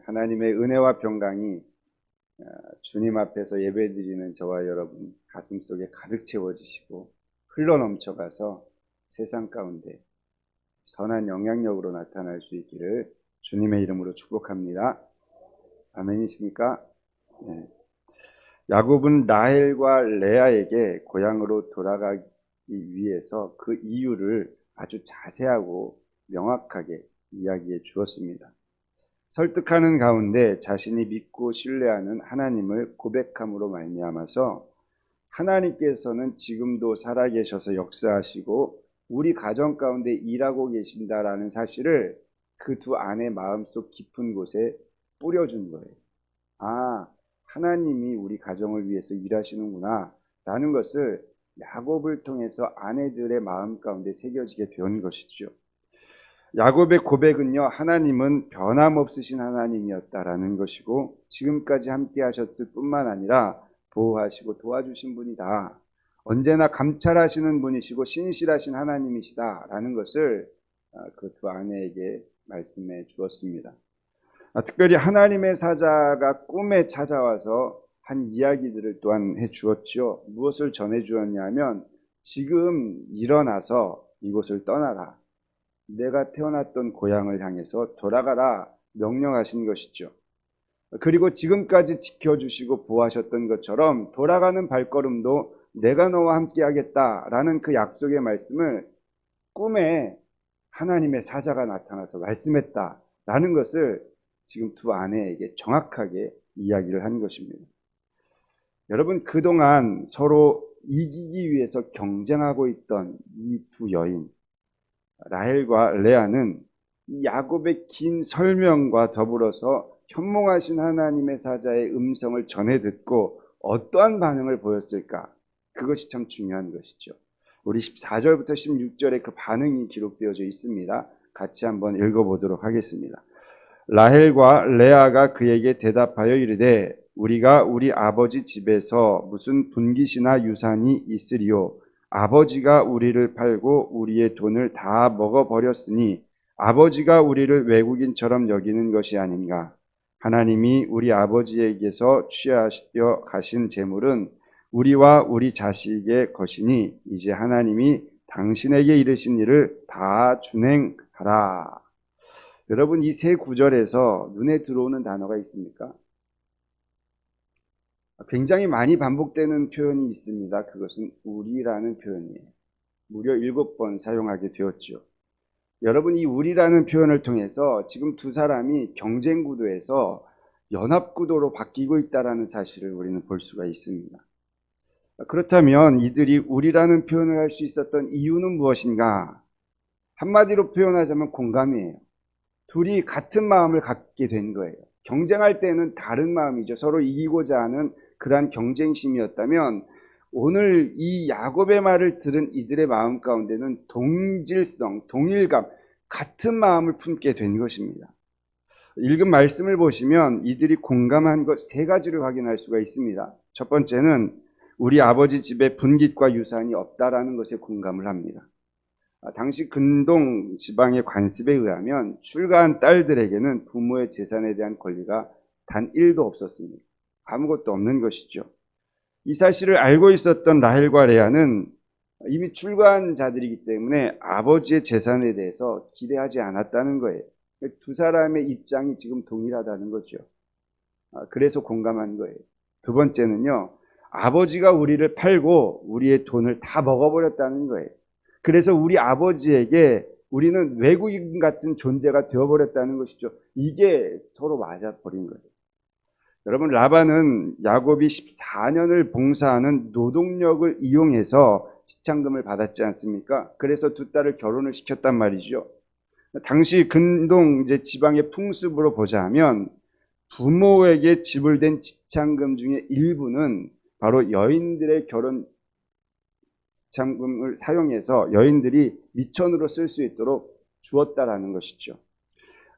하나님의 은혜와 평강이 주님 앞에서 예배드리는 저와 여러분 가슴속에 가득 채워지시고 흘러넘쳐가서 세상 가운데 선한 영향력으로 나타날 수 있기를 주님의 이름으로 축복합니다. 아멘이십니까? 네. 야곱은 라헬과 레아에게 고향으로 돌아가기 위해서 그 이유를 아주 자세하고 명확하게 이야기해 주었습니다. 설득하는 가운데 자신이 믿고 신뢰하는 하나님을 고백함으로 말미암아서 하나님께서는 지금도 살아계셔서 역사하시고 우리 가정 가운데 일하고 계신다라는 사실을 그 두 아내 마음속 깊은 곳에 뿌려준 거예요. 아, 하나님이 우리 가정을 위해서 일하시는구나 라는 것을 야곱을 통해서 아내들의 마음 가운데 새겨지게 된 것이죠. 야곱의 고백은요, 하나님은 변함없으신 하나님이었다라는 것이고 지금까지 함께 하셨을 뿐만 아니라 보호하시고 도와주신 분이다. 언제나 감찰하시는 분이시고 신실하신 하나님이시다라는 것을 그 두 아내에게 말씀해 주었습니다. 특별히 하나님의 사자가 꿈에 찾아와서 한 이야기들을 또한 해 주었죠. 무엇을 전해 주었냐면 지금 일어나서 이곳을 떠나라. 내가 태어났던 고향을 향해서 돌아가라 명령하신 것이죠. 그리고 지금까지 지켜주시고 보호하셨던 것처럼 돌아가는 발걸음도 내가 너와 함께 하겠다라는 그 약속의 말씀을 꿈에 하나님의 사자가 나타나서 말씀했다라는 것을 지금 두 아내에게 정확하게 이야기를 한 것입니다. 여러분, 그동안 서로 이기기 위해서 경쟁하고 있던 이 두 여인 라헬과 레아는 야곱의 긴 설명과 더불어서 현몽하신 하나님의 사자의 음성을 전해 듣고 어떠한 반응을 보였을까? 그것이 참 중요한 것이죠. 우리 14절부터 16절에 그 반응이 기록되어져 있습니다. 같이 한번 읽어보도록 하겠습니다. 라헬과 레아가 그에게 대답하여 이르되 우리가 우리 아버지 집에서 무슨 분깃이나 유산이 있으리요? 아버지가 우리를 팔고 우리의 돈을 다 먹어버렸으니 아버지가 우리를 외국인처럼 여기는 것이 아닌가? 하나님이 우리 아버지에게서 취하여 가신 재물은 우리와 우리 자식의 것이니 이제 하나님이 당신에게 이르신 일을 다 준행하라. 여러분, 이 세 구절에서 눈에 들어오는 단어가 있습니까? 굉장히 많이 반복되는 표현이 있습니다. 그것은 우리라는 표현이에요. 무려 7번 사용하게 되었죠. 여러분, 이 우리라는 표현을 통해서 지금 두 사람이 경쟁 구도에서 연합 구도로 바뀌고 있다는 사실을 우리는 볼 수가 있습니다. 그렇다면 이들이 우리라는 표현을 할 수 있었던 이유는 무엇인가? 한마디로 표현하자면 공감이에요. 둘이 같은 마음을 갖게 된 거예요. 경쟁할 때는 다른 마음이죠. 서로 이기고자 하는 그러한 경쟁심이었다면 오늘 이 야곱의 말을 들은 이들의 마음 가운데는 동질성, 동일감, 같은 마음을 품게 된 것입니다. 읽은 말씀을 보시면 이들이 공감한 것 세 가지를 확인할 수가 있습니다. 첫 번째는 우리 아버지 집에 분깃과 유산이 없다라는 것에 공감을 합니다. 당시 근동 지방의 관습에 의하면 출가한 딸들에게는 부모의 재산에 대한 권리가 단 1도 없었습니다. 아무것도 없는 것이죠. 이 사실을 알고 있었던 라헬과 레아는 이미 출가한 자들이기 때문에 아버지의 재산에 대해서 기대하지 않았다는 거예요. 두 사람의 입장이 지금 동일하다는 거죠. 그래서 공감한 거예요. 두 번째는요, 아버지가 우리를 팔고 우리의 돈을 다 먹어버렸다는 거예요. 그래서 우리 아버지에게 우리는 외국인 같은 존재가 되어버렸다는 것이죠. 이게 서로 맞아버린 거예요. 여러분, 라반은 야곱이 14년을 봉사하는 노동력을 이용해서 지참금을 받았지 않습니까? 그래서 두 딸을 결혼을 시켰단 말이죠. 당시 근동 지방의 풍습으로 보자면 부모에게 지불된 지참금 중에 일부는 바로 여인들의 결혼 지참금을 사용해서 여인들이 미천으로 쓸 수 있도록 주었다라는 것이죠.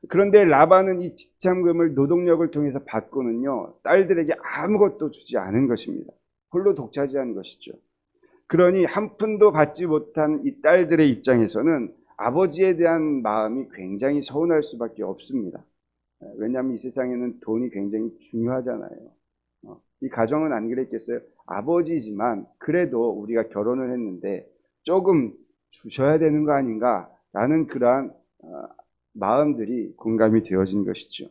그런데 라반은 이 지참금을 노동력을 통해서 받고는요, 딸들에게 아무것도 주지 않은 것입니다. 홀로 독차지한 것이죠. 그러니 한 푼도 받지 못한 이 딸들의 입장에서는 아버지에 대한 마음이 굉장히 서운할 수밖에 없습니다. 왜냐하면 이 세상에는 돈이 굉장히 중요하잖아요. 이 가정은 안 그랬겠어요? 아버지지만 그래도 우리가 결혼을 했는데 조금 주셔야 되는 거 아닌가? 라는 그러한 마음들이 공감이 되어진 것이죠.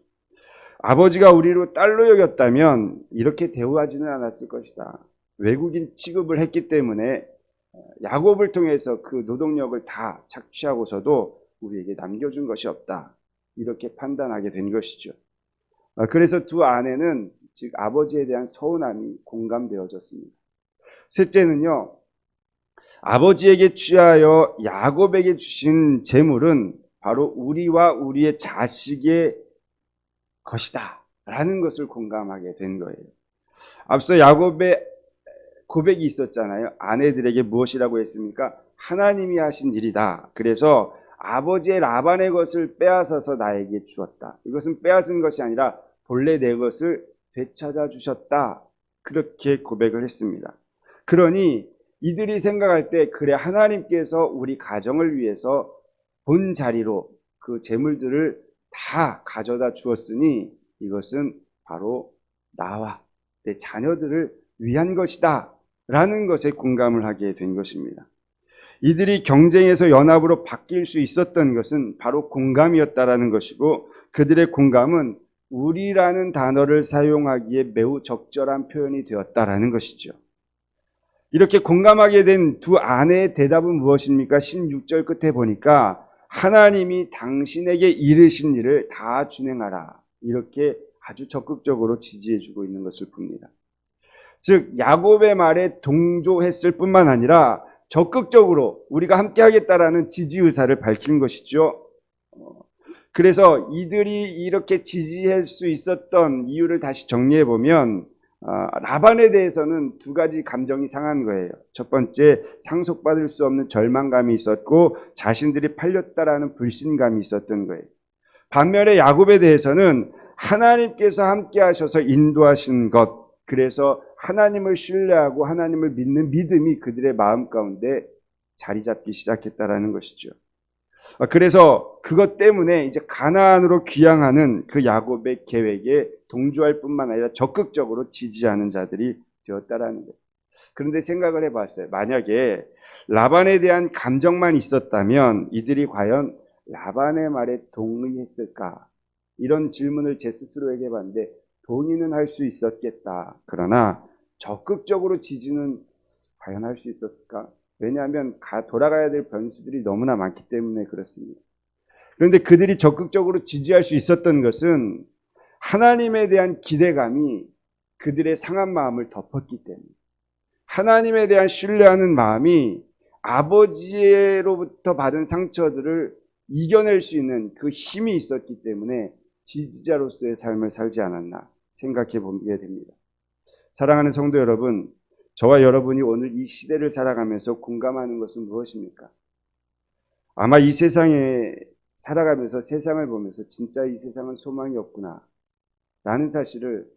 아버지가 우리를 딸로 여겼다면 이렇게 대우하지는 않았을 것이다. 외국인 취급을 했기 때문에 야곱을 통해서 그 노동력을 다 착취하고서도 우리에게 남겨준 것이 없다. 이렇게 판단하게 된 것이죠. 그래서 두 아내는 즉 아버지에 대한 서운함이 공감되어졌습니다. 셋째는요, 아버지에게 취하여 야곱에게 주신 재물은 바로 우리와 우리의 자식의 것이다 라는 것을 공감하게 된 거예요. 앞서 야곱의 고백이 있었잖아요. 아내들에게 무엇이라고 했습니까? 하나님이 하신 일이다. 그래서 아버지의 라반의 것을 빼앗아서 나에게 주었다. 이것은 빼앗은 것이 아니라 본래 내 것을 되찾아 주셨다. 그렇게 고백을 했습니다. 그러니 이들이 생각할 때 그래 하나님께서 우리 가정을 위해서 본 자리로 그 재물들을 다 가져다 주었으니 이것은 바로 나와 내 자녀들을 위한 것이다 라는 것에 공감을 하게 된 것입니다. 이들이 경쟁에서 연합으로 바뀔 수 있었던 것은 바로 공감이었다라는 것이고 그들의 공감은 우리라는 단어를 사용하기에 매우 적절한 표현이 되었다라는 것이죠. 이렇게 공감하게 된 두 아내의 대답은 무엇입니까? 16절 끝에 보니까 하나님이 당신에게 이르신 일을 다 준행하라. 이렇게 아주 적극적으로 지지해주고 있는 것을 봅니다. 즉 야곱의 말에 동조했을 뿐만 아니라 적극적으로 우리가 함께 하겠다라는 지지 의사를 밝힌 것이죠. 그래서 이들이 이렇게 지지할 수 있었던 이유를 다시 정리해 보면 라반에 대해서는 두 가지 감정이 상한 거예요. 첫 번째, 상속받을 수 없는 절망감이 있었고 자신들이 팔렸다라는 불신감이 있었던 거예요. 반면에 야곱에 대해서는 하나님께서 함께 하셔서 인도하신 것, 그래서 하나님을 신뢰하고 하나님을 믿는 믿음이 그들의 마음 가운데 자리 잡기 시작했다라는 것이죠. 그래서 그것 때문에 이제 가나안으로 귀향하는 그 야곱의 계획에 동조할 뿐만 아니라 적극적으로 지지하는 자들이 되었다라는 거예요. 그런데 생각을 해봤어요. 만약에 라반에 대한 감정만 있었다면 이들이 과연 라반의 말에 동의했을까? 이런 질문을 제 스스로에게 해봤는데 동의는 할 수 있었겠다. 그러나 적극적으로 지지는 과연 할 수 있었을까? 왜냐하면 돌아가야 될 변수들이 너무나 많기 때문에 그렇습니다. 그런데 그들이 적극적으로 지지할 수 있었던 것은 하나님에 대한 기대감이 그들의 상한 마음을 덮었기 때문에 하나님에 대한 신뢰하는 마음이 아버지로부터 받은 상처들을 이겨낼 수 있는 그 힘이 있었기 때문에 지지자로서의 삶을 살지 않았나 생각해 보게 됩니다. 사랑하는 성도 여러분, 저와 여러분이 오늘 이 시대를 살아가면서 공감하는 것은 무엇입니까? 아마 이 세상에 살아가면서 세상을 보면서 진짜 이 세상은 소망이 없구나 라는 사실을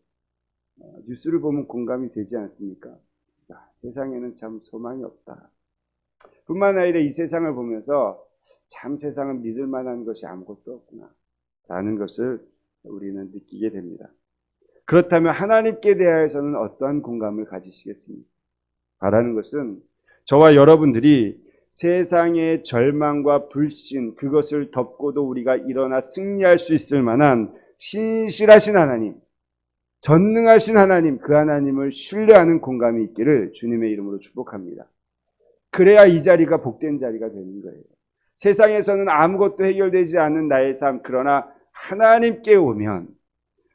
뉴스를 보면 공감이 되지 않습니까? 세상에는 참 소망이 없다. 뿐만 아니라 이 세상을 보면서 참 세상은 믿을 만한 것이 아무것도 없구나 라는 것을 우리는 느끼게 됩니다. 그렇다면 하나님께 대하여서는 어떠한 공감을 가지시겠습니까? 바라는 것은 저와 여러분들이 세상의 절망과 불신, 그것을 덮고도 우리가 일어나 승리할 수 있을 만한 신실하신 하나님, 전능하신 하나님, 그 하나님을 신뢰하는 공감이 있기를 주님의 이름으로 축복합니다. 그래야 이 자리가 복된 자리가 되는 거예요. 세상에서는 아무것도 해결되지 않는 나의 삶, 그러나 하나님께 오면,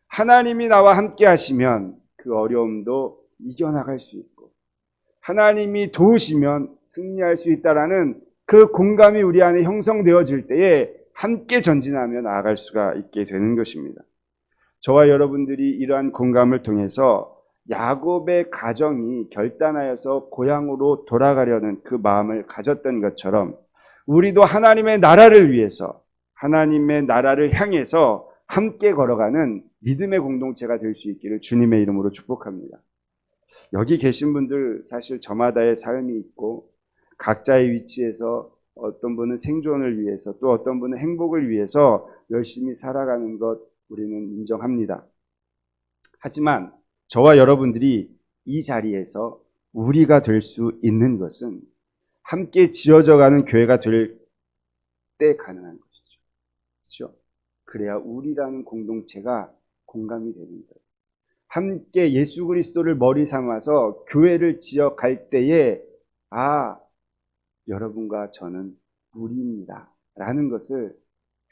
하나님이 나와 함께 하시면 그 어려움도 이겨나갈 수 있고 하나님이 도우시면 승리할 수 있다라는 그 공감이 우리 안에 형성되어질 때에 함께 전진하며 나아갈 수가 있게 되는 것입니다. 저와 여러분들이 이러한 공감을 통해서 야곱의 가정이 결단하여서 고향으로 돌아가려는 그 마음을 가졌던 것처럼 우리도 하나님의 나라를 위해서 하나님의 나라를 향해서 함께 걸어가는 믿음의 공동체가 될 수 있기를 주님의 이름으로 축복합니다. 여기 계신 분들 사실 저마다의 삶이 있고 각자의 위치에서 어떤 분은 생존을 위해서 또 어떤 분은 행복을 위해서 열심히 살아가는 것 우리는 인정합니다. 하지만 저와 여러분들이 이 자리에서 우리가 될 수 있는 것은 함께 지어져가는 교회가 될 때 가능한 것이죠. 그렇죠? 그래야 우리라는 공동체가 공감이 되는 거예요. 함께 예수 그리스도를 머리 삼아서 교회를 지어갈 때에 여러분과 저는 우리입니다 라는 것을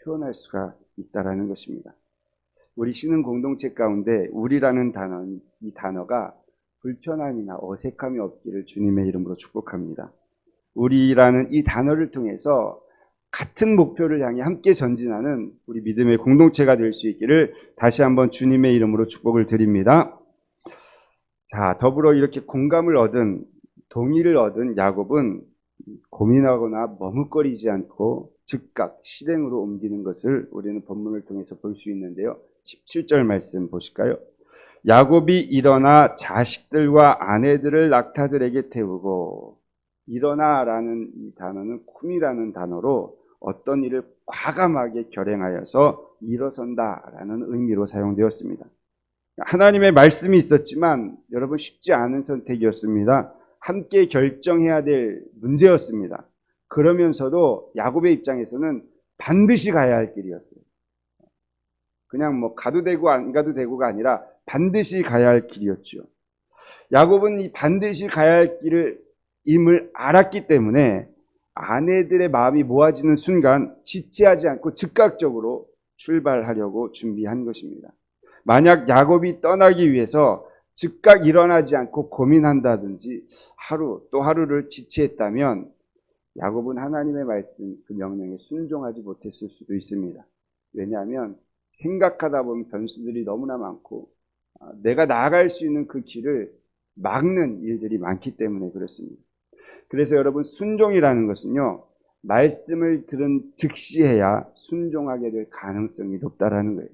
표현할 수가 있다라는 것입니다. 우리 신흥 공동체 가운데 우리라는 이 단어가 불편함이나 어색함이 없기를 주님의 이름으로 축복합니다. 우리라는 이 단어를 통해서 같은 목표를 향해 함께 전진하는 우리 믿음의 공동체가 될 수 있기를 다시 한번 주님의 이름으로 축복을 드립니다. 자, 더불어 이렇게 공감을 얻은, 동의를 얻은 야곱은 고민하거나 머뭇거리지 않고 즉각 실행으로 옮기는 것을 우리는 본문을 통해서 볼 수 있는데요. 17절 말씀 보실까요? 야곱이 일어나 자식들과 아내들을 낙타들에게 태우고, 일어나라는 이 단어는 쿰이라는 단어로 어떤 일을 과감하게 결행하여서 일어선다라는 의미로 사용되었습니다. 하나님의 말씀이 있었지만 여러분 쉽지 않은 선택이었습니다. 함께 결정해야 될 문제였습니다. 그러면서도 야곱의 입장에서는 반드시 가야 할 길이었어요. 그냥 뭐 가도 되고 안 가도 되고가 아니라 반드시 가야 할 길이었죠. 야곱은 이 반드시 가야 할 길임을 알았기 때문에 아내들의 마음이 모아지는 순간 지체하지 않고 즉각적으로 출발하려고 준비한 것입니다. 만약 야곱이 떠나기 위해서 즉각 일어나지 않고 고민한다든지 하루 또 하루를 지체했다면 야곱은 하나님의 말씀, 그 명령에 순종하지 못했을 수도 있습니다. 왜냐하면 생각하다 보면 변수들이 너무나 많고 내가 나아갈 수 있는 그 길을 막는 일들이 많기 때문에 그렇습니다. 그래서 여러분, 순종이라는 것은요, 말씀을 들은 즉시 해야 순종하게 될 가능성이 높다라는 거예요.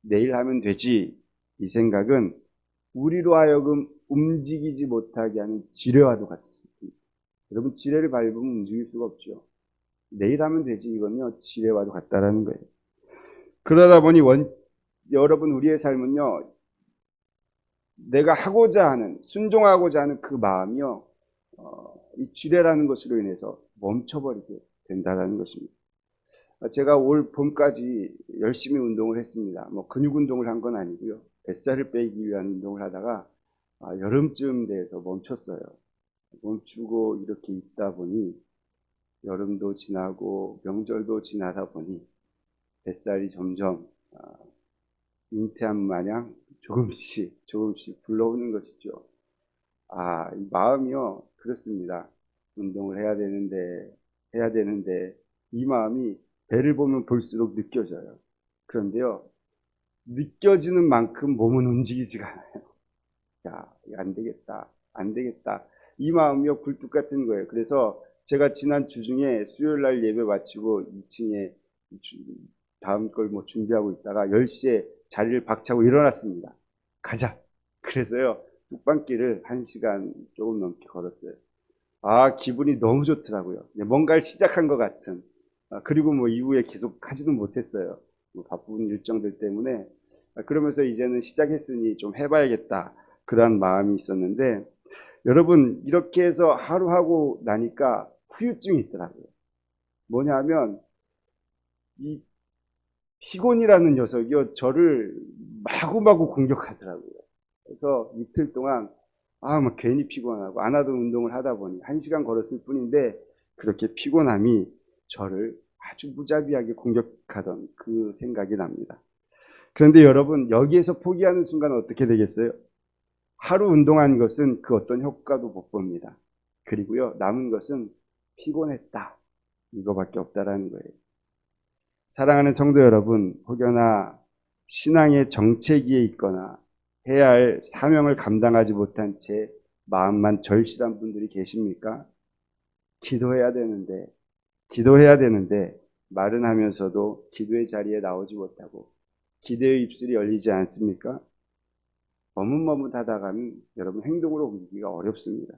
내일 하면 되지, 이 생각은 우리로 하여금 움직이지 못하게 하는 지뢰와도 같습니다. 여러분, 지뢰를 밟으면 움직일 수가 없죠. 내일 하면 되지, 이건요 지뢰와도 같다라는 거예요. 그러다 보니 여러분, 우리의 삶은요, 내가 하고자 하는, 순종하고자 하는 그 마음이요, 이 지뢰라는 것으로 인해서 멈춰버리게 된다는 것입니다. 제가 올 봄까지 열심히 운동을 했습니다. 뭐 근육 운동을 한 건 아니고요. 뱃살을 빼기 위한 운동을 하다가 여름쯤 돼서 멈췄어요. 멈추고 이렇게 있다 보니 여름도 지나고 명절도 지나다 보니 뱃살이 점점 잉태한 마냥 조금씩 불러오는 것이죠. 이 마음이요, 그렇습니다. 운동을 해야 되는데 이 마음이 배를 보면 볼수록 느껴져요. 그런데요, 느껴지는 만큼 몸은 움직이지가 않아요. 이거 안 되겠다. 이 마음이요, 굴뚝 같은 거예요. 그래서 제가 지난 주 중에 수요일 날 예배 마치고 2층에 다음 걸 뭐 준비하고 있다가 10시에 자리를 박차고 일어났습니다. 가자. 그래서요, 뚝방길을 1시간 조금 넘게 걸었어요. 기분이 너무 좋더라고요. 뭔가를 시작한 것 같은. 그리고 뭐 이후에 계속 하지도 못했어요. 뭐 바쁜 일정들 때문에. 그러면서 이제는 시작했으니 좀 해봐야겠다. 그런 마음이 있었는데, 여러분, 이렇게 해서 하루 하고 나니까 후유증이 있더라고요. 뭐냐면, 이 피곤이라는 녀석이요, 저를 마구마구 공격하더라고요. 그래서 이틀 동안 막 괜히 피곤하고 안 하던 운동을 하다 보니 1시간 걸었을 뿐인데 그렇게 피곤함이 저를 아주 무자비하게 공격하던 그 생각이 납니다. 그런데 여러분, 여기에서 포기하는 순간 어떻게 되겠어요? 하루 운동한 것은 그 어떤 효과도 못 봅니다. 그리고요, 남은 것은 피곤했다, 이거밖에 없다라는 거예요. 사랑하는 성도 여러분, 혹여나 신앙의 정체기에 있거나 해야 할 사명을 감당하지 못한 채 마음만 절실한 분들이 계십니까? 기도해야 되는데 말은 하면서도 기도의 자리에 나오지 못하고 기도의 입술이 열리지 않습니까? 머뭇머뭇하다가는 여러분 행동으로 옮기기가 어렵습니다.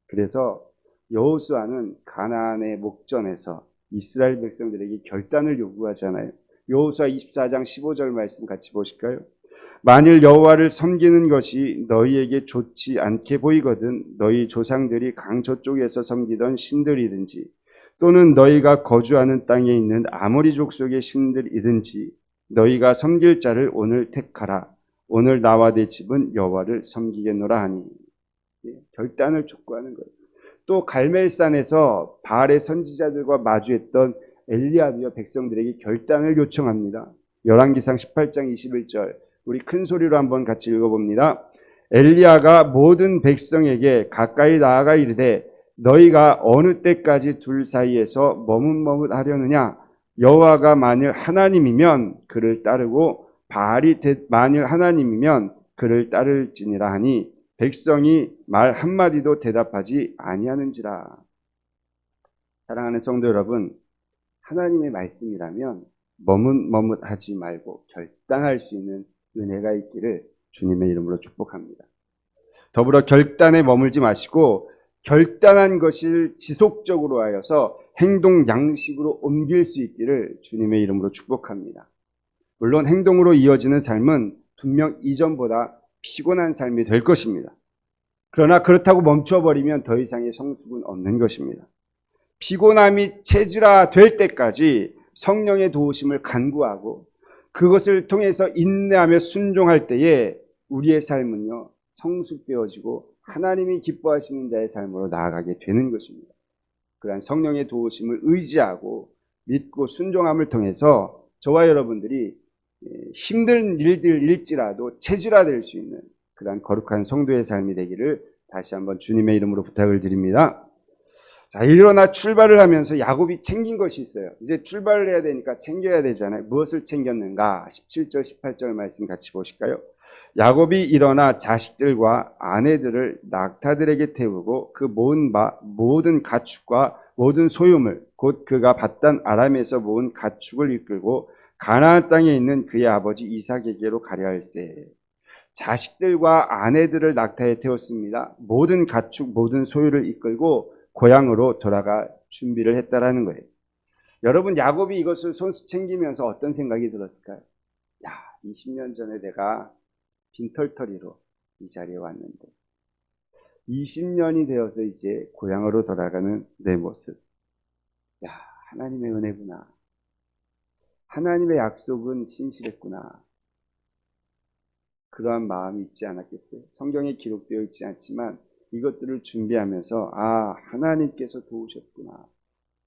그래서 여호수아는 가나안의 목전에서 이스라엘 백성들에게 결단을 요구하잖아요. 여호수아 24장 15절 말씀 같이 보실까요? 만일 여호와를 섬기는 것이 너희에게 좋지 않게 보이거든 너희 조상들이 강 저쪽에서 섬기던 신들이든지 또는 너희가 거주하는 땅에 있는 아모리 족속의 신들이든지 너희가 섬길 자를 오늘 택하라. 오늘 나와 내 집은 여호와를 섬기겠노라 하니. 결단을 촉구하는 거예요. 또 갈멜산에서 바알의 선지자들과 마주했던 엘리야비와 백성들에게 결단을 요청합니다. 열왕기상 18장 21절 우리 큰 소리로 한번 같이 읽어봅니다. 엘리야가 모든 백성에게 가까이 나아가 이르되 너희가 어느 때까지 둘 사이에서 머뭇머뭇하려느냐 여호와가 만일 하나님이면 그를 따르고 바알이 만일 하나님이면 그를 따를지니라 하니 백성이 말 한마디도 대답하지 아니하는지라. 사랑하는 성도 여러분, 하나님의 말씀이라면 머뭇머뭇하지 말고 결단할 수 있는 은혜가 있기를 주님의 이름으로 축복합니다. 더불어 결단에 머물지 마시고 결단한 것을 지속적으로 하여서 행동 양식으로 옮길 수 있기를 주님의 이름으로 축복합니다. 물론 행동으로 이어지는 삶은 분명 이전보다 피곤한 삶이 될 것입니다. 그러나 그렇다고 멈춰버리면 더 이상의 성숙은 없는 것입니다. 피곤함이 체질화될 때까지 성령의 도우심을 간구하고 그것을 통해서 인내하며 순종할 때에 우리의 삶은요 성숙되어지고 하나님이 기뻐하시는 자의 삶으로 나아가게 되는 것입니다. 그러한 성령의 도우심을 의지하고 믿고 순종함을 통해서 저와 여러분들이 힘든 일들일지라도 체질화될 수 있는 그러한 거룩한 성도의 삶이 되기를 다시 한번 주님의 이름으로 부탁을 드립니다. 자, 일어나 출발을 하면서 야곱이 챙긴 것이 있어요. 이제 출발을 해야 되니까 챙겨야 되잖아요. 무엇을 챙겼는가? 17절, 18절 말씀 같이 보실까요? 야곱이 일어나 자식들과 아내들을 낙타들에게 태우고 그 모은 바 모든 가축과 모든 소유물 곧 그가 밧단 아람에서 모은 가축을 이끌고 가나안 땅에 있는 그의 아버지 이삭에게로 가려 할세. 자식들과 아내들을 낙타에 태웠습니다. 모든 가축 모든 소유를 이끌고 고향으로 돌아가 준비를 했다라는 거예요. 여러분 야곱이 이것을 손수 챙기면서 어떤 생각이 들었을까요? 야, 20년 전에 내가 빈털터리로 이 자리에 왔는데 20년이 되어서 이제 고향으로 돌아가는 내 모습. 야, 하나님의 은혜구나. 하나님의 약속은 신실했구나. 그러한 마음이 있지 않았겠어요? 성경에 기록되어 있지 않지만 이것들을 준비하면서 하나님께서 도우셨구나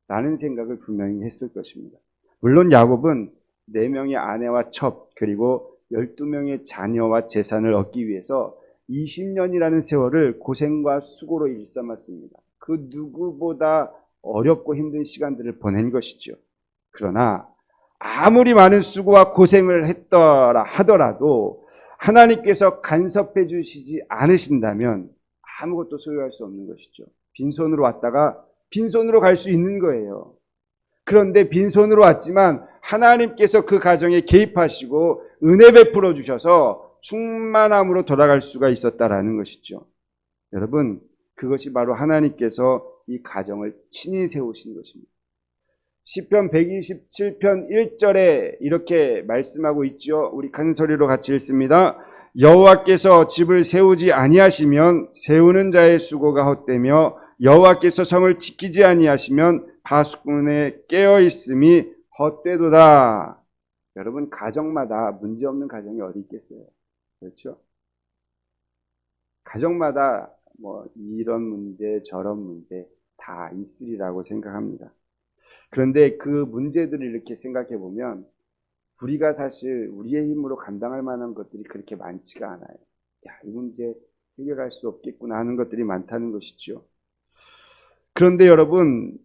라는 생각을 분명히 했을 것입니다. 물론 야곱은 4명의 아내와 첩 그리고 12명의 자녀와 재산을 얻기 위해서 20년이라는 세월을 고생과 수고로 일삼았습니다. 그 누구보다 어렵고 힘든 시간들을 보낸 것이죠. 그러나 아무리 많은 수고와 고생을 했더라 하더라도 하나님께서 간섭해 주시지 않으신다면 아무것도 소유할 수 없는 것이죠. 빈손으로 왔다가 빈손으로 갈 수 있는 거예요. 그런데 빈손으로 왔지만 하나님께서 그 가정에 개입하시고 은혜 베풀어 주셔서 충만함으로 돌아갈 수가 있었다라는 것이죠. 여러분, 그것이 바로 하나님께서 이 가정을 친히 세우신 것입니다. 시편 127편 1절에 이렇게 말씀하고 있죠. 우리 큰 소리로 같이 읽습니다. 여호와께서 집을 세우지 아니하시면 세우는 자의 수고가 헛되며 여호와께서 성을 지키지 아니하시면 파수꾼의 깨어있음이 헛되도다. 여러분 가정마다 문제없는 가정이 어디 있겠어요? 그렇죠? 가정마다 뭐 이런 문제 저런 문제 다 있으리라고 생각합니다. 그런데 그 문제들을 이렇게 생각해 보면 우리가 사실 우리의 힘으로 감당할 만한 것들이 그렇게 많지가 않아요. 야, 이 문제 해결할 수 없겠구나 하는 것들이 많다는 것이죠. 그런데 여러분,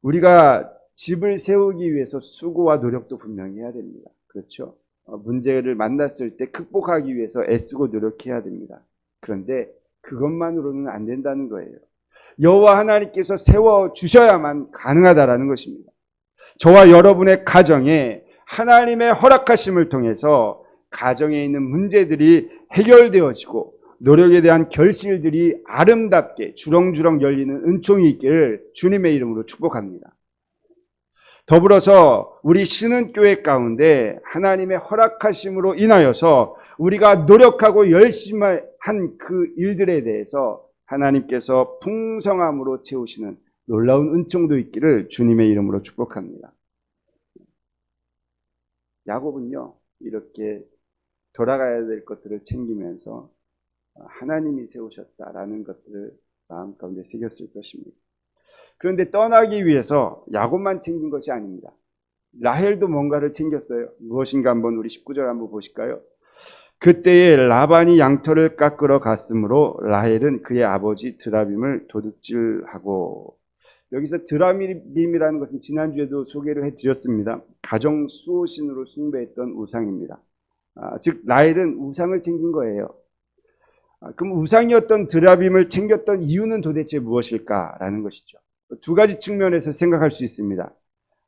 우리가 집을 세우기 위해서 수고와 노력도 분명히 해야 됩니다. 그렇죠? 문제를 만났을 때 극복하기 위해서 애쓰고 노력해야 됩니다. 그런데 그것만으로는 안 된다는 거예요. 여호와 하나님께서 세워주셔야만 가능하다라는 것입니다. 저와 여러분의 가정에 하나님의 허락하심을 통해서 가정에 있는 문제들이 해결되어지고 노력에 대한 결실들이 아름답게 주렁주렁 열리는 은총이 있기를 주님의 이름으로 축복합니다. 더불어서 우리 신은교회 가운데 하나님의 허락하심으로 인하여서 우리가 노력하고 열심히 한 그 일들에 대해서 하나님께서 풍성함으로 채우시는 놀라운 은총도 있기를 주님의 이름으로 축복합니다. 야곱은요, 이렇게 돌아가야 될 것들을 챙기면서 하나님이 세우셨다라는 것들을 마음 가운데 새겼을 것입니다. 그런데 떠나기 위해서 야곱만 챙긴 것이 아닙니다. 라헬도 뭔가를 챙겼어요. 무엇인가 한번 우리 19절 한번 보실까요? 그때에 라반이 양털을 깎으러 갔으므로 라헬은 그의 아버지 드라빔을 도둑질하고, 여기서 드라빔이라는 것은 지난주에도 소개를 해드렸습니다. 가정 수호신으로 숭배했던 우상입니다. 즉 라헬은 우상을 챙긴 거예요. 그럼 우상이었던 드라빔을 챙겼던 이유는 도대체 무엇일까라는 것이죠. 두 가지 측면에서 생각할 수 있습니다.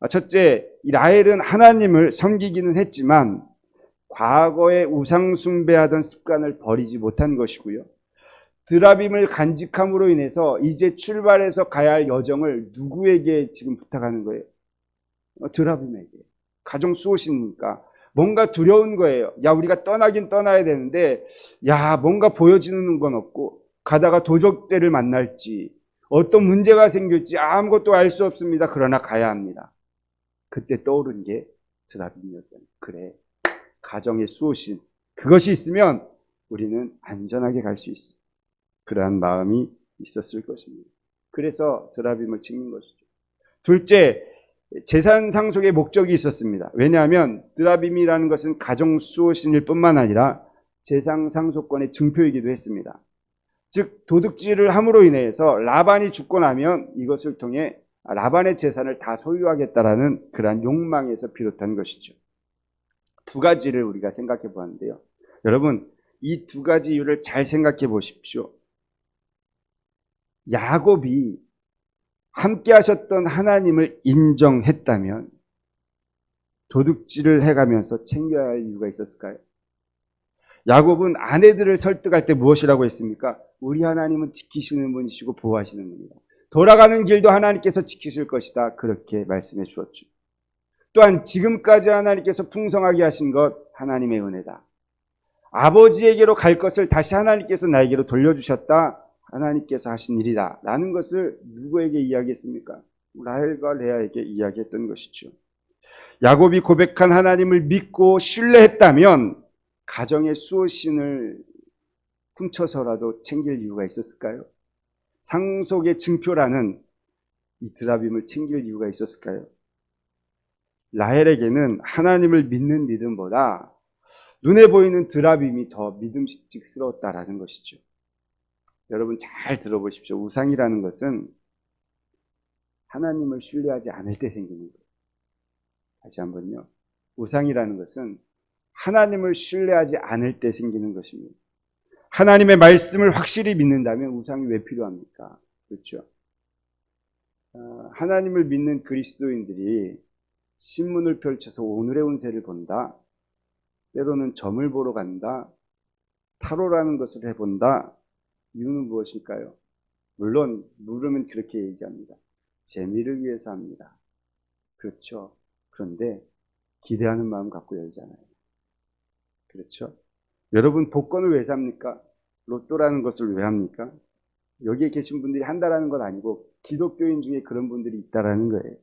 첫째, 이 라헬은 하나님을 섬기기는 했지만 과거에 우상 숭배하던 습관을 버리지 못한 것이고요. 드라빔을 간직함으로 인해서 이제 출발해서 가야 할 여정을 누구에게 지금 부탁하는 거예요? 드라빔에게. 가정 수호신이니까 뭔가 두려운 거예요. 야, 우리가 떠나긴 떠나야 되는데, 야, 뭔가 보여지는 건 없고, 가다가 도적들을 만날지, 어떤 문제가 생길지 아무것도 알 수 없습니다. 그러나 가야 합니다. 그때 떠오른 게 드라빔이었던, 그래, 가정의 수호신. 그것이 있으면 우리는 안전하게 갈 수 있어. 그러한 마음이 있었을 것입니다. 그래서 드라빔을 챙긴 것이죠. 둘째, 재산 상속의 목적이 있었습니다. 왜냐하면 드라빔이라는 것은 가정 수호신일 뿐만 아니라 재산 상속권의 증표이기도 했습니다. 즉 도둑질을 함으로 인해서 라반이 죽고 나면 이것을 통해 라반의 재산을 다 소유하겠다라는 그러한 욕망에서 비롯한 것이죠. 두 가지를 우리가 생각해 보았는데요. 여러분, 이 두 가지 이유를 잘 생각해 보십시오. 야곱이 함께 하셨던 하나님을 인정했다면 도둑질을 해가면서 챙겨야 할 이유가 있었을까요? 야곱은 아내들을 설득할 때 무엇이라고 했습니까? 우리 하나님은 지키시는 분이시고 보호하시는 분이다. 돌아가는 길도 하나님께서 지키실 것이다. 그렇게 말씀해 주었죠. 또한 지금까지 하나님께서 풍성하게 하신 것 하나님의 은혜다. 아버지에게로 갈 것을 다시 하나님께서 나에게로 돌려주셨다. 하나님께서 하신 일이다 라는 것을 누구에게 이야기했습니까? 라헬과 레아에게 이야기했던 것이죠. 야곱이 고백한 하나님을 믿고 신뢰했다면 가정의 수호신을 훔쳐서라도 챙길 이유가 있었을까요? 상속의 증표라는 이 드라빔을 챙길 이유가 있었을까요? 라헬에게는 하나님을 믿는 믿음보다 눈에 보이는 드라빔이 더 믿음직스러웠다라는 것이죠. 여러분 잘 들어보십시오. 우상이라는 것은 하나님을 신뢰하지 않을 때 생기는 거예요. 다시 한번요. 우상이라는 것은 하나님을 신뢰하지 않을 때 생기는 것입니다. 하나님의 말씀을 확실히 믿는다면 우상이 왜 필요합니까? 그렇죠. 하나님을 믿는 그리스도인들이 신문을 펼쳐서 오늘의 운세를 본다. 때로는 점을 보러 간다. 타로라는 것을 해본다. 이유는 무엇일까요? 물론 물으면 그렇게 얘기합니다. 재미를 위해서 합니다. 그렇죠. 그런데 기대하는 마음 갖고 열잖아요. 그렇죠. 여러분 복권을 왜 삽니까? 로또라는 것을 왜 합니까? 여기에 계신 분들이 한다라는 건 아니고 기독교인 중에 그런 분들이 있다라는 거예요.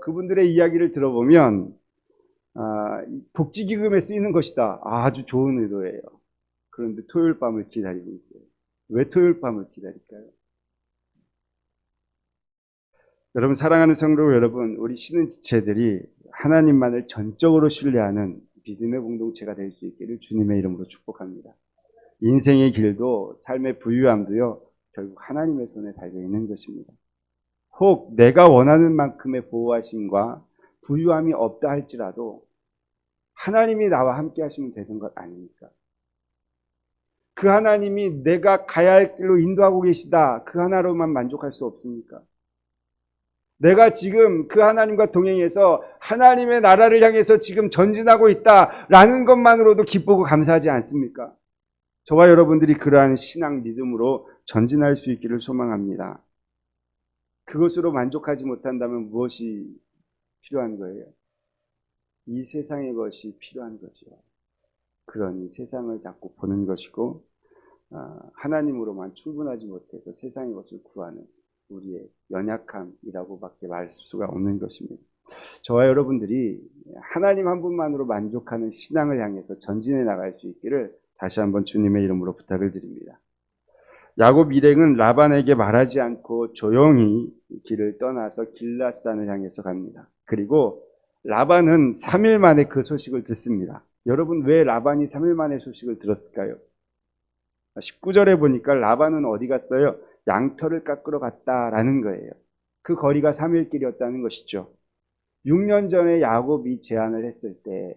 그분들의 이야기를 들어보면 복지기금에 쓰이는 것이다. 아주 좋은 의도예요. 그런데 토요일 밤을 기다리고 있어요. 왜 토요일 밤을 기다릴까요? 여러분 사랑하는 성도 여러분, 우리 신은 지체들이 하나님만을 전적으로 신뢰하는 믿음의 공동체가 될 수 있기를 주님의 이름으로 축복합니다. 인생의 길도 삶의 부유함도요 결국 하나님의 손에 달려있는 것입니다. 혹 내가 원하는 만큼의 보호하심과 부유함이 없다 할지라도 하나님이 나와 함께 하시면 되는 것 아닙니까? 그 하나님이 내가 가야 할 길로 인도하고 계시다. 그 하나로만 만족할 수 없습니까? 내가 지금 그 하나님과 동행해서 하나님의 나라를 향해서 지금 전진하고 있다라는 것만으로도 기쁘고 감사하지 않습니까? 저와 여러분들이 그러한 신앙 믿음으로 전진할 수 있기를 소망합니다. 그것으로 만족하지 못한다면 무엇이 필요한 거예요? 이 세상의 것이 필요한 거죠. 그러니 세상을 자꾸 보는 것이고 하나님으로만 충분하지 못해서 세상의 것을 구하는 우리의 연약함이라고밖에 말할 수가 없는 것입니다. 저와 여러분들이 하나님 한 분만으로 만족하는 신앙을 향해서 전진해 나갈 수 있기를 다시 한번 주님의 이름으로 부탁을 드립니다. 야곱 일행은 라반에게 말하지 않고 조용히 길을 떠나서 길앗산을 향해서 갑니다. 그리고 라반은 3일 만에 그 소식을 듣습니다. 여러분, 왜 라반이 3일 만에 소식을 들었을까요? 19절에 보니까 라반은 어디 갔어요? 양털을 깎으러 갔다라는 거예요. 그 거리가 3일 길이었다는 것이죠. 6년 전에 야곱이 제안을 했을 때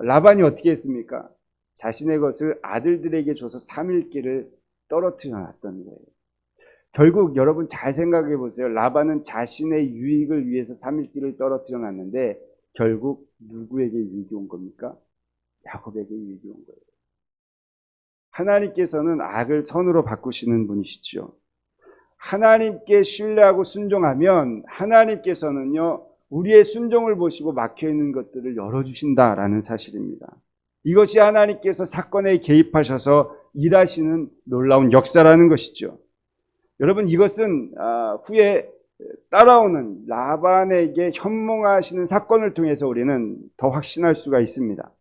라반이 어떻게 했습니까? 자신의 것을 아들들에게 줘서 3일 길을 떨어뜨려 놨던 거예요. 결국 여러분 잘 생각해 보세요. 라반은 자신의 유익을 위해서 3일 길을 떨어뜨려 놨는데 결국 누구에게 유익이 온 겁니까? 야곱에게 유익이 온 거예요. 하나님께서는 악을 선으로 바꾸시는 분이시죠. 하나님께 신뢰하고 순종하면 하나님께서는요, 우리의 순종을 보시고 막혀있는 것들을 열어주신다라는 사실입니다. 이것이 하나님께서 사건에 개입하셔서 일하시는 놀라운 역사라는 것이죠. 여러분, 이것은 후에 따라오는 라반에게 현몽하시는 사건을 통해서 우리는 더 확신할 수가 있습니다.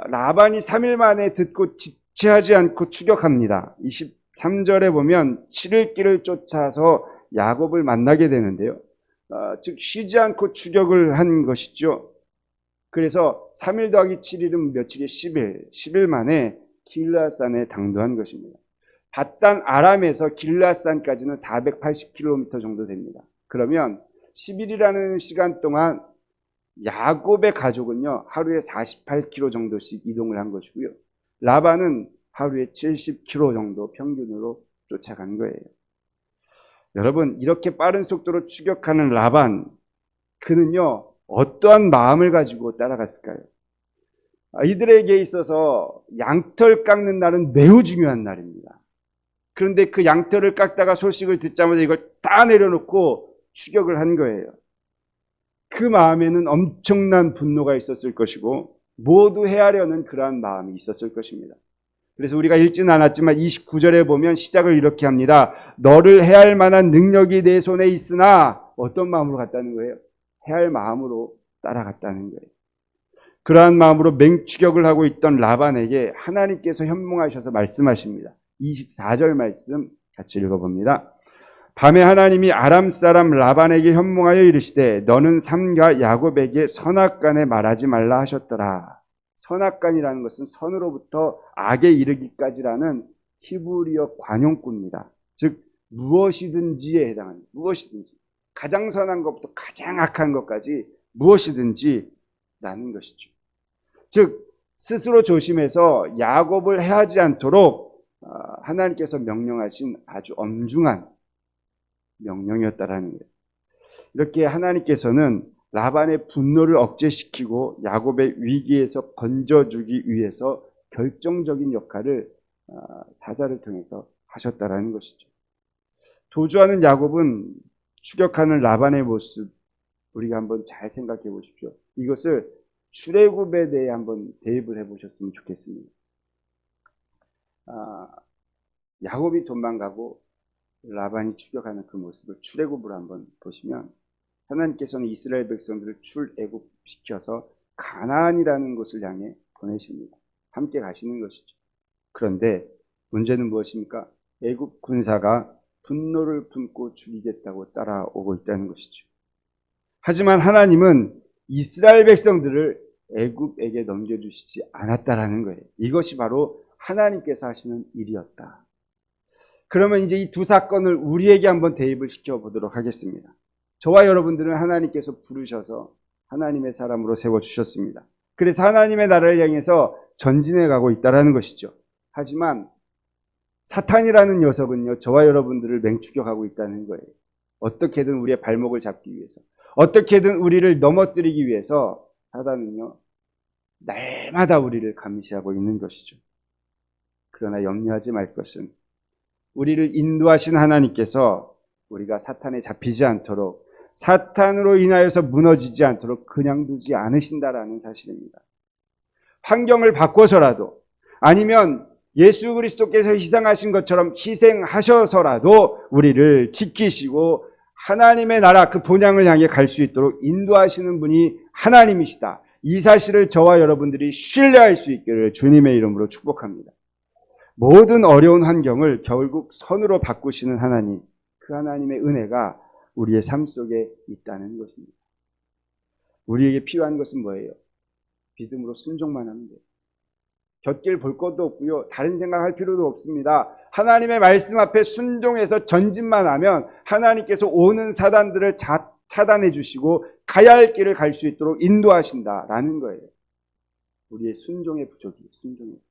라반이 3일 만에 듣고 지체하지 않고 추격합니다. 23절에 보면 7일 길을 쫓아서 야곱을 만나게 되는데요. 즉 쉬지 않고 추격을 한 것이죠. 그래서 3일 더하기 7일은 며칠이 10일, 10일 만에 길앗산에 당도한 것입니다. 밧단 아람에서 길앗산까지는 480km 정도 됩니다. 그러면 10일이라는 시간 동안 야곱의 가족은요, 하루에 48km 정도씩 이동을 한 것이고요. 라반은 하루에 70km 정도 평균으로 쫓아간 거예요. 여러분, 이렇게 빠른 속도로 추격하는 라반, 그는요, 어떠한 마음을 가지고 따라갔을까요? 이들에게 있어서 양털 깎는 날은 매우 중요한 날입니다. 그런데 그 양털을 깎다가 소식을 듣자마자 이걸 다 내려놓고 추격을 한 거예요. 그 마음에는 엄청난 분노가 있었을 것이고 모두 헤아려는 그러한 마음이 있었을 것입니다. 그래서 우리가 읽지는 않았지만 29절에 보면 시작을 이렇게 합니다. 너를 해할 만한 능력이 내 손에 있으나 어떤 마음으로 갔다는 거예요? 해할 마음으로 따라갔다는 거예요. 그러한 마음으로 맹추격을 하고 있던 라반에게 하나님께서 현몽하셔서 말씀하십니다. 24절 말씀 같이 읽어봅니다. 밤에 하나님이 아람 사람 라반에게 현몽하여 이르시되 너는 삼가 야곱에게 선악간에 말하지 말라 하셨더라. 선악간이라는 것은 선으로부터 악에 이르기까지라는 히브리어 관용구입니다. 즉 무엇이든지에 해당합니다. 무엇이든지. 가장 선한 것부터 가장 악한 것까지 무엇이든지 라는 것이죠. 즉 스스로 조심해서 야곱을 해하지 않도록 하나님께서 명령하신 아주 엄중한 명령이었다라는 거예요. 이렇게 하나님께서는 라반의 분노를 억제시키고 야곱의 위기에서 건져주기 위해서 결정적인 역할을 사자를 통해서 하셨다라는 것이죠. 도주하는 야곱은 추격하는 라반의 모습 우리가 한번 잘 생각해 보십시오. 이것을 출애굽에 대해 한번 대입을 해보셨으면 좋겠습니다. 야곱이 도망가고 라반이 추격하는 그 모습을 출애굽으로 한번 보시면 하나님께서는 이스라엘 백성들을 출애굽시켜서 가나안이라는 곳을 향해 보내십니다. 함께 가시는 것이죠. 그런데 문제는 무엇입니까? 애굽 군사가 분노를 품고 죽이겠다고 따라오고 있다는 것이죠. 하지만 하나님은 이스라엘 백성들을 애굽에게 넘겨주시지 않았다라는 거예요. 이것이 바로 하나님께서 하시는 일이었다. 그러면 이제 이 두 사건을 우리에게 한번 대입을 시켜보도록 하겠습니다. 저와 여러분들은 하나님께서 부르셔서 하나님의 사람으로 세워주셨습니다. 그래서 하나님의 나라를 향해서 전진해 가고 있다는 것이죠. 하지만 사탄이라는 녀석은요, 저와 여러분들을 맹추격하고 있다는 거예요. 어떻게든 우리의 발목을 잡기 위해서, 어떻게든 우리를 넘어뜨리기 위해서 사탄은요, 날마다 우리를 감시하고 있는 것이죠. 그러나 염려하지 말 것은 우리를 인도하신 하나님께서 우리가 사탄에 잡히지 않도록, 사탄으로 인하여서 무너지지 않도록 그냥 두지 않으신다라는 사실입니다. 환경을 바꿔서라도, 아니면 예수 그리스도께서 희생하신 것처럼 희생하셔서라도 우리를 지키시고 하나님의 나라 그 본향을 향해 갈 수 있도록 인도하시는 분이 하나님이시다. 이 사실을 저와 여러분들이 신뢰할 수 있기를 주님의 이름으로 축복합니다. 모든 어려운 환경을 결국 선으로 바꾸시는 하나님, 그 하나님의 은혜가 우리의 삶 속에 있다는 것입니다. 우리에게 필요한 것은 뭐예요? 믿음으로 순종만 하면 돼요. 곁길 볼 것도 없고요. 다른 생각할 필요도 없습니다. 하나님의 말씀 앞에 순종해서 전진만 하면 하나님께서 오는 사단들을 차단해 주시고 가야 할 길을 갈 수 있도록 인도하신다라는 거예요. 우리의 순종의 부족이에요. 순종의 부족.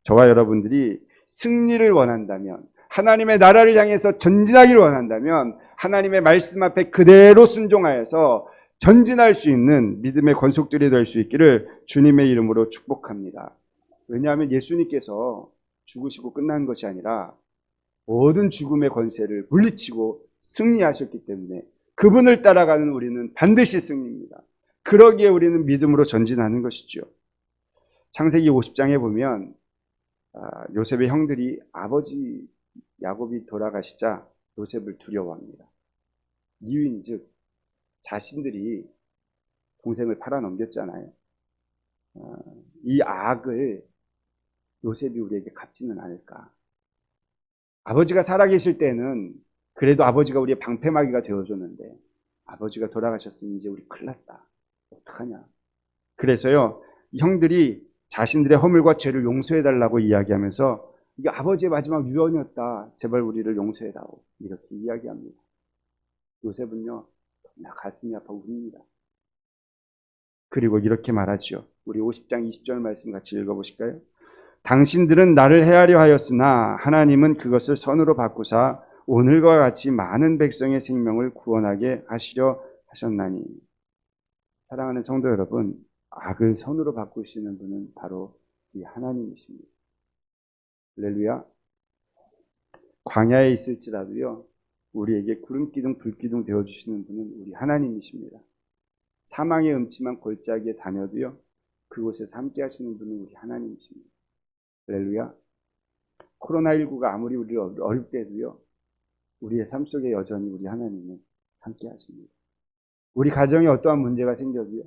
저와 여러분들이 승리를 원한다면, 하나님의 나라를 향해서 전진하기를 원한다면 하나님의 말씀 앞에 그대로 순종하여서 전진할 수 있는 믿음의 권속들이 될 수 있기를 주님의 이름으로 축복합니다. 왜냐하면 예수님께서 죽으시고 끝난 것이 아니라 모든 죽음의 권세를 물리치고 승리하셨기 때문에 그분을 따라가는 우리는 반드시 승리입니다. 그러기에 우리는 믿음으로 전진하는 것이죠. 창세기 50장에 보면 요셉의 형들이 아버지 야곱이 돌아가시자 요셉을 두려워합니다. 이유인즉 자신들이 동생을 팔아넘겼잖아요. 이 악을 요셉이 우리에게 갚지는 않을까. 아버지가 살아계실 때는 그래도 아버지가 우리의 방패막이가 되어줬는데 아버지가 돌아가셨으니 이제 우리 큰일 났다. 어떡하냐. 그래서요, 형들이 자신들의 허물과 죄를 용서해달라고 이야기하면서 이게 아버지의 마지막 유언이었다. 제발 우리를 용서해다오. 이렇게 이야기합니다. 요셉은요, 나 가슴이 아파 웁니다. 그리고 이렇게 말하죠. 우리 50장 20절 말씀 같이 읽어보실까요? 당신들은 나를 해하려 하였으나 하나님은 그것을 선으로 바꾸사 오늘과 같이 많은 백성의 생명을 구원하게 하시려 하셨나니. 사랑하는 성도 여러분, 악을 선으로 바꾸시는 분은 바로 이 하나님이십니다. 할렐루야. 광야에 있을지라도요, 우리에게 구름기둥 불기둥 되어주시는 분은 우리 하나님이십니다. 사망의 음침한 골짜기에 다녀도요, 그곳에서 함께 하시는 분은 우리 하나님이십니다. 할렐루야. 코로나19가 아무리 우리를 어릴 때도요, 우리의 삶 속에 여전히 우리 하나님은 함께 하십니다. 우리 가정에 어떠한 문제가 생겨도요,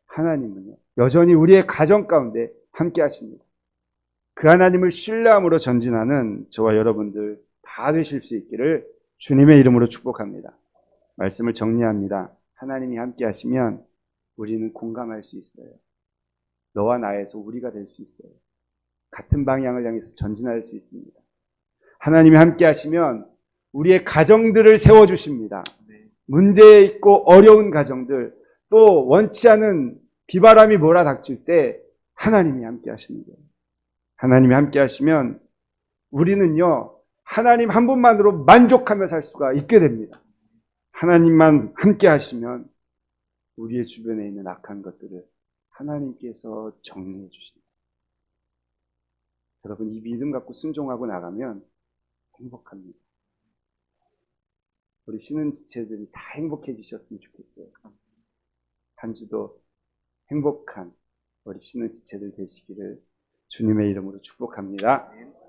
하나님은요, 여전히 우리의 가정 가운데 함께 하십니다. 그 하나님을 신뢰함으로 전진하는 저와 여러분들 다 되실 수 있기를 주님의 이름으로 축복합니다. 말씀을 정리합니다. 하나님이 함께 하시면 우리는 공감할 수 있어요. 너와 나에서 우리가 될 수 있어요. 같은 방향을 향해서 전진할 수 있습니다. 하나님이 함께 하시면 우리의 가정들을 세워주십니다. 문제 있고 어려운 가정들, 또 원치 않은 비바람이 몰아닥칠 때 하나님이 함께 하시는 거예요. 하나님이 함께 하시면 우리는요, 하나님 한 분만으로 만족하며 살 수가 있게 됩니다. 하나님만 함께 하시면 우리의 주변에 있는 악한 것들을 하나님께서 정리해 주신다. 여러분, 이 믿음 갖고 순종하고 나가면 행복합니다. 우리 신은 지체들이 다 행복해지셨으면 좋겠어요. 한 주도 행복한 우리 신은 지체들 되시기를 주님의 이름으로 축복합니다.